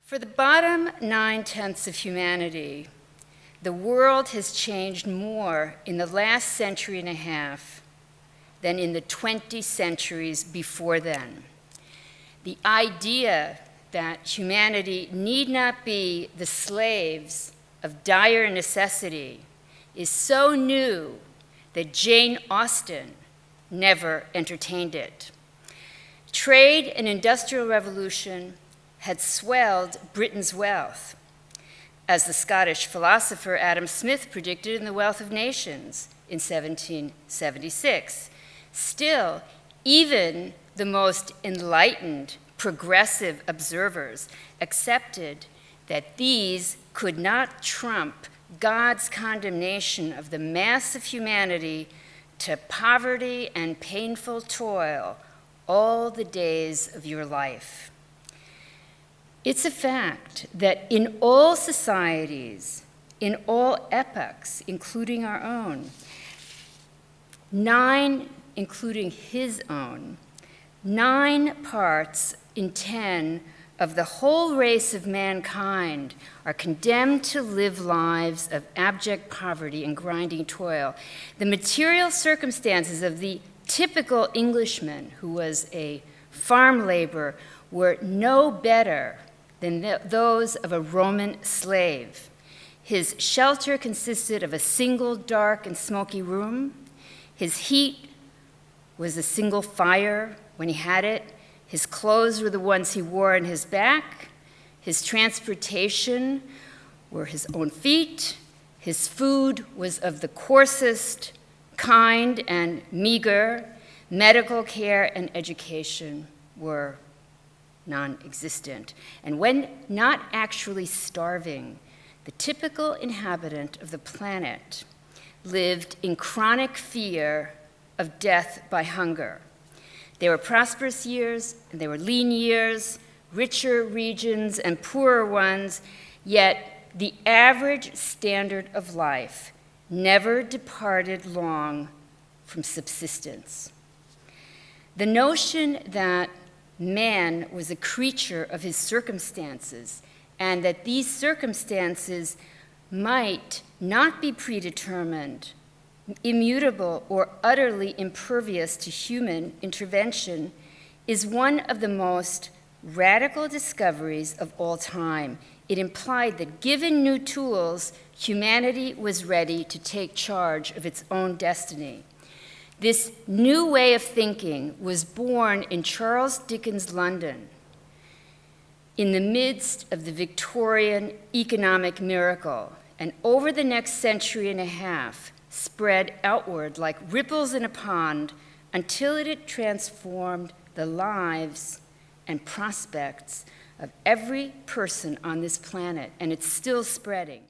For the bottom 9/10 of humanity, the world has changed more in the last century and a half than in the 20 centuries before then. The idea that humanity need not be the slaves of dire necessity is so new that Jane Austen never entertained it. Trade and industrial revolution had swelled Britain's wealth, as the Scottish philosopher Adam Smith predicted in The Wealth of Nations in 1776. Still, even the most enlightened, progressive observers accepted that these could not trump God's condemnation of the mass of humanity to poverty and painful toil all the days of your life. It's a fact that in all societies, in all epochs, including our own, 9, including his own, 9 parts in 10 of the whole race of mankind are condemned to live lives of abject poverty and grinding toil. The material circumstances of the typical Englishman, who was a farm laborer, were no better than those of a Roman slave. His shelter consisted of a single dark and smoky room. His heat was a single fire when he had it. His clothes were the ones he wore on his back. His transportation were his own feet. His food was of the coarsest kind and meager. Medical care and education were non-existent. And when not actually starving, the typical inhabitant of the planet lived in chronic fear of death by hunger. There were prosperous years and there were lean years, richer regions and poorer ones, yet the average standard of life never departed long from subsistence. The notion that man was a creature of his circumstances and that these circumstances might not be predetermined, immutable, or utterly impervious to human intervention is one of the most radical discoveries of all time. It implied that given new tools, humanity was ready to take charge of its own destiny. This new way of thinking was born in Charles Dickens' London in the midst of the Victorian economic miracle, and over the next century and a half spread outward like ripples in a pond until it had transformed the lives and prospects of every person on this planet, and it's still spreading.